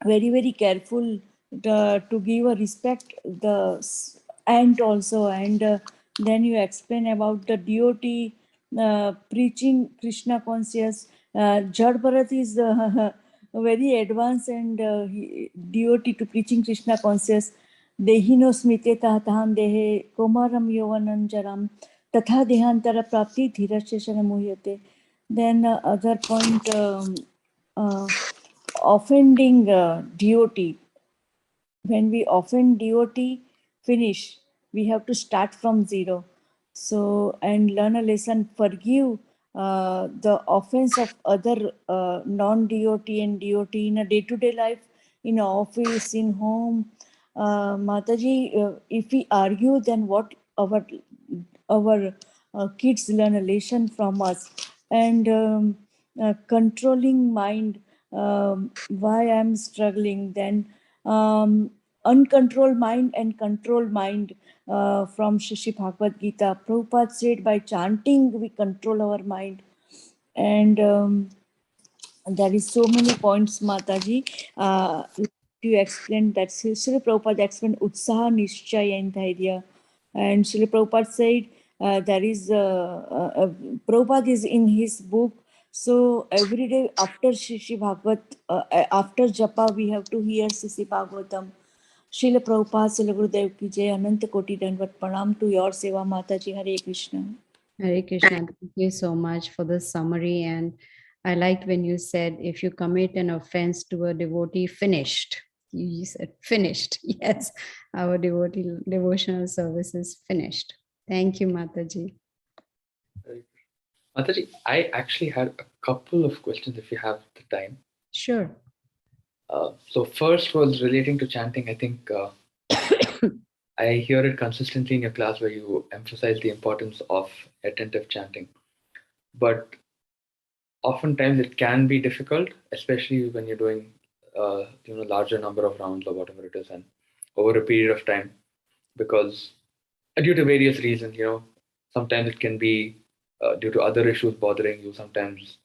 very, very careful to give a respect the ant also. And then you explain about the devotee preaching Krishna conscious. Jad Bharat is very advanced and devotee to preaching Krishna conscious. Dehino smite taham dehe komaram yovananjaram tatha dehantara prapti dhirasheshana muhyate. Then other point, offending devotee. When we offend devotee, finish. We have to start from zero. So, and learn a lesson, forgive the offense of other non-devotee and devotee in a day-to-day life, in office, in home. Mataji, if we argue, then what our kids learn a lesson from us. And controlling mind, why I'm struggling, then uncontrolled mind and controlled mind, from Shishi Bhagavad Gita. Prabhupada said by chanting we control our mind. And there is so many points, Mataji. You explained that Srila Prabhupada explained Utsaha, Nishchay and Dhairya. And Srila Prabhupada said there is, Prabhupada is in his book. So every day after Shishi Bhagavat, after Japa, we have to hear Sisi Bhagavatam. Srila Prabhupada, Srila Gurudev Ki Jai, Ananta Koti Dandavat Pranam to your Seva, Mataji. Hare Krishna. Hare Krishna, thank you so much for the summary. And I liked when you said, if you commit an offense to a devotee, finished. You said finished. Yes, our devotional service is finished. Thank you, Mataji. Mathaji, I actually had a couple of questions if you have the time. Sure. So first was relating to chanting. I think I hear it consistently in your class where you emphasize the importance of attentive chanting. But oftentimes it can be difficult, especially when you're doing larger number of rounds or whatever it is, and over a period of time, because due to various reasons, sometimes it can be due to other issues bothering you. Sometimes,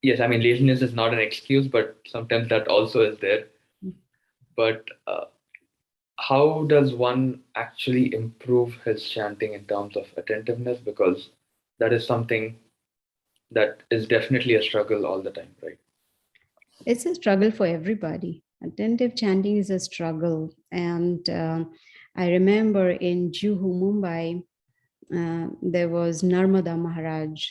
yes, I mean laziness is not an excuse, but sometimes that also is there. But how does one actually improve his chanting in terms of attentiveness? Because that is something that is definitely a struggle all the time, right? It's a struggle for everybody. Attentive chanting is a struggle. And I remember in Juhu, Mumbai, there was Narmada Maharaj.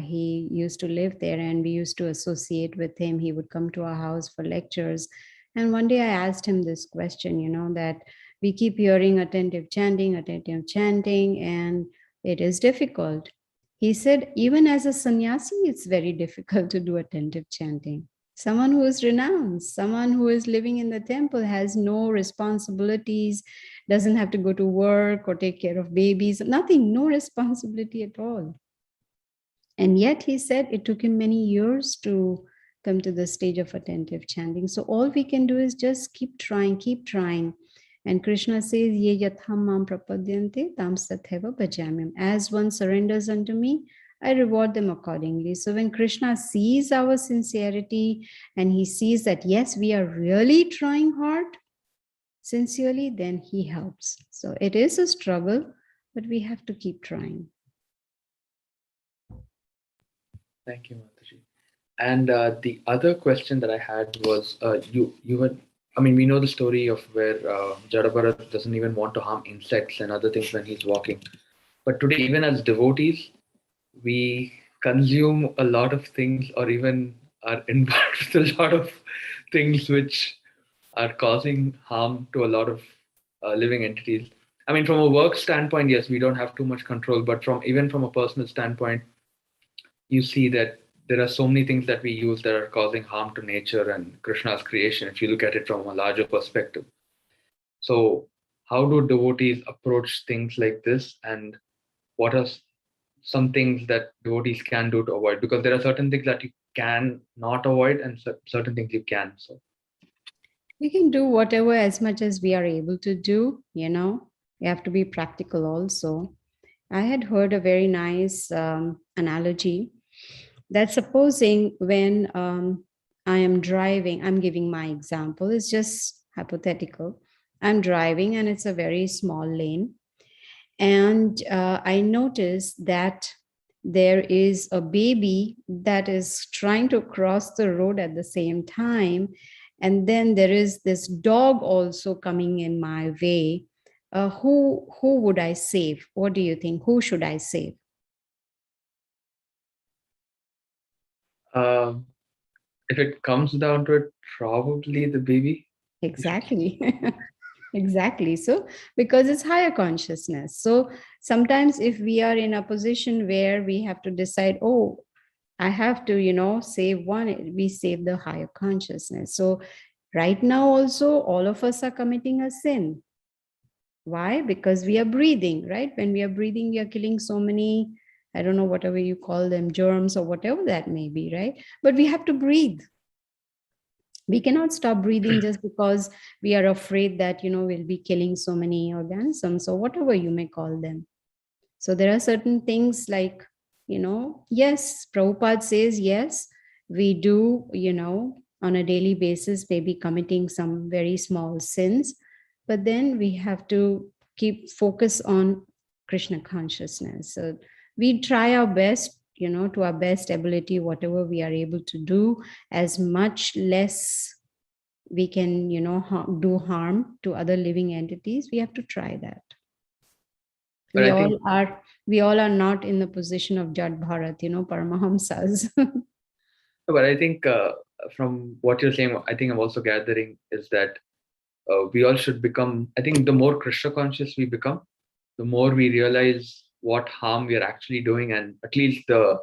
He used to live there and we used to associate with him. He would come to our house for lectures. And one day I asked him this question, that we keep hearing attentive chanting, and it is difficult. He said, even as a sannyasi, it's very difficult to do attentive chanting. Someone who is renounced, someone who is living in the temple, has no responsibilities, doesn't have to go to work or take care of babies, nothing, no responsibility at all. And yet he said it took him many years to come to the stage of attentive chanting. So all we can do is just keep trying. And Krishna says, Ye yatham mam prapadyante tam satheva bhajamyam. As one surrenders unto me, I reward them accordingly. So when Krishna sees our sincerity and he sees that, yes, we are really trying hard, sincerely, then he helps. So it is a struggle, but we have to keep trying. Thank you, Mataji. And the other question that I had was, you had, I mean, we know the story of where Jaḍa doesn't even want to harm insects and other things when he's walking. But today, even as devotees, we consume a lot of things, or even are involved with a lot of things which are causing harm to a lot of living entities. I mean, from a work standpoint, yes, we don't have too much control, but even from a personal standpoint, you see that there are so many things that we use that are causing harm to nature and Krishna's creation, if you look at it from a larger perspective. So, how do devotees approach things like this, and what are some things that devotees can do to avoid? Because there are certain things that you can not avoid and certain things you can. So, we can do whatever as much as we are able to do, We have to be practical also. I had heard a very nice analogy that supposing when I am driving, I'm giving my example, it's just hypothetical. I'm driving and it's a very small lane. And I noticed that there is a baby that is trying to cross the road at the same time. And then there is this dog also coming in my way. Who would I save? What do you think? Who should I save? if it comes down to it, probably the baby. Exactly. Exactly. So, because it's higher consciousness. So, sometimes if we are in a position where we have to decide, oh, I have to, save one, we save the higher consciousness. So, right now, also, all of us are committing a sin. Why? Because we are breathing, right? When we are breathing, we are killing so many, I don't know, whatever you call them, germs or whatever that may be, right? But we have to breathe. We cannot stop breathing just because we are afraid that we'll be killing so many organisms or whatever you may call them. So there are certain things like, yes, Prabhupada says, yes, we do, on a daily basis maybe committing some very small sins, but then we have to keep focus on Krishna consciousness. So we try our best, to our best ability, whatever we are able to do, as much less we can do harm to other living entities. We have to try that. But I think, We all are not in the position of Jad Bharat, Paramahamsas. but I think from what you're saying, I think I'm also gathering is that we all should become. I think the more Krishna conscious we become, the more we realize what harm we are actually doing, and at least the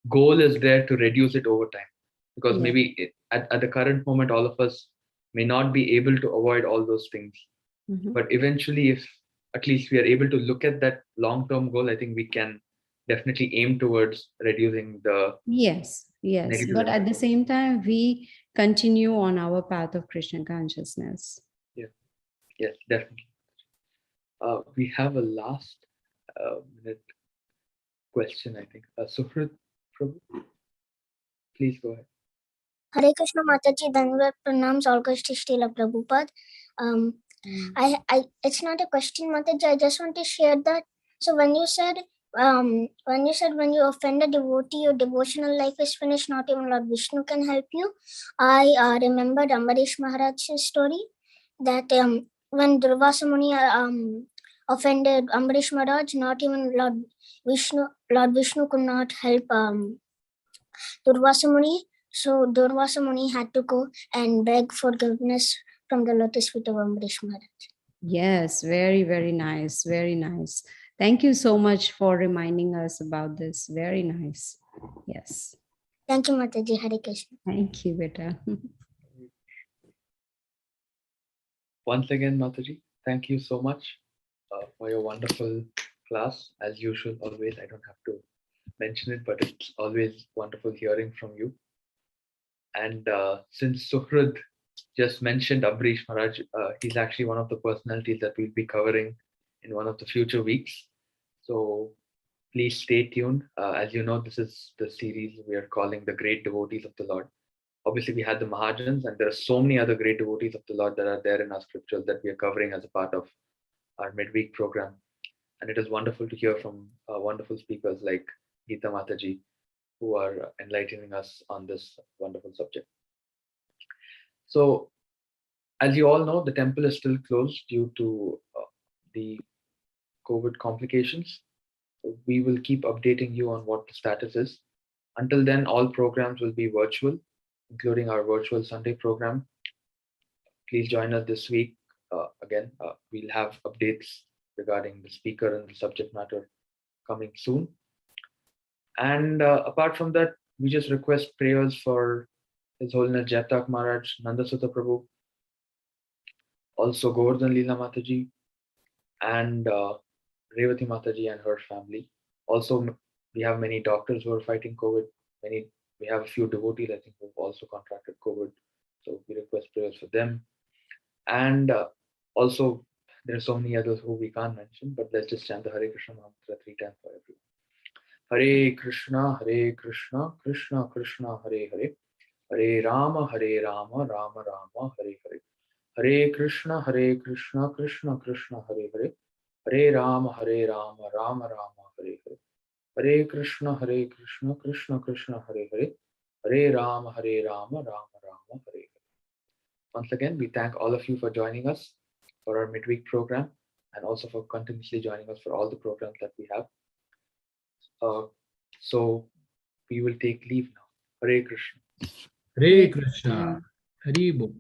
goal is there to reduce it over time. Because Yeah. maybe at the current moment, all of us may not be able to avoid all those things. Mhm. But eventually, if at least we are able to look at that long-term goal, I think we can definitely aim towards reducing the Yes. negative But at the impact. same time, we continue on our path of Krishna consciousness. Yes, definitely. We have a last minute question, I think. Sufrit, Prabhu, please go ahead. Hare Krishna Mataji, Dhanavad Pranams, all Srila Prabhupada. It's not a question, Mataji. I just want to share that. So when you said when you offend a devotee, your devotional life is finished. Not even Lord Vishnu can help you. I remembered Ambarish Maharaj's story that when Durvasa Muni offended Ambarish Maharaj, not even Lord Vishnu could not help Durvasa Muni. So Durvasa Muni had to go and beg forgiveness from the lotus feet of Ambarish Maharaj. Yes, very, very nice. Very nice. Thank you so much for reminding us about this. Very nice. Yes. Thank you, Mataji. Hare Krishna. Thank you, Beta. Once again, Mataji, thank you so much for your wonderful class. As usual, always, I don't have to mention it, but it's always wonderful hearing from you. And since Suhrid just mentioned Ambarish Maharaj, he's actually one of the personalities that we'll be covering in one of the future weeks. So please stay tuned. As you know, this is the series we are calling The Great Devotees of the Lord. Obviously, we had the Mahajans, and there are so many other great devotees of the Lord that are there in our scriptures that we are covering as a part of our midweek program. And it is wonderful to hear from wonderful speakers like Gita Mataji, who are enlightening us on this wonderful subject. So, as you all know, the temple is still closed due to the COVID complications. So we will keep updating you on what the status is. Until then, all programs will be virtual, including our virtual Sunday program. Please join us this week. Again, we'll have updates regarding the speaker and the subject matter coming soon. And apart from that, we just request prayers for His Holiness Jatak Maharaj, Nandasutta Prabhu, also Govardhan Leela Mataji, and Revati Mataji and her family. Also, we have many doctors who are fighting COVID. We have a few devotees, I think, who've also contracted COVID. So we request prayers for them. And also, there are so many others who we can't mention, but let's just chant the Hare Krishna mantra 3 times for everyone. Hare Krishna, Krishna Krishna, Hare Hare, Hare Rama, Rama Rama, Hare Hare. Hare Krishna, Krishna Krishna, Hare Hare, Hare Rama, Rama Rama, Hare Hare. Hare Krishna, Krishna Krishna, Hare Hare, Hare Rama, Rama Rama, Hare Hare. Once again, we thank all of you for joining us for our midweek program and also for continuously joining us for all the programs that we have. So we will take leave now. Hare Krishna. Hare Krishna. Hari Bol.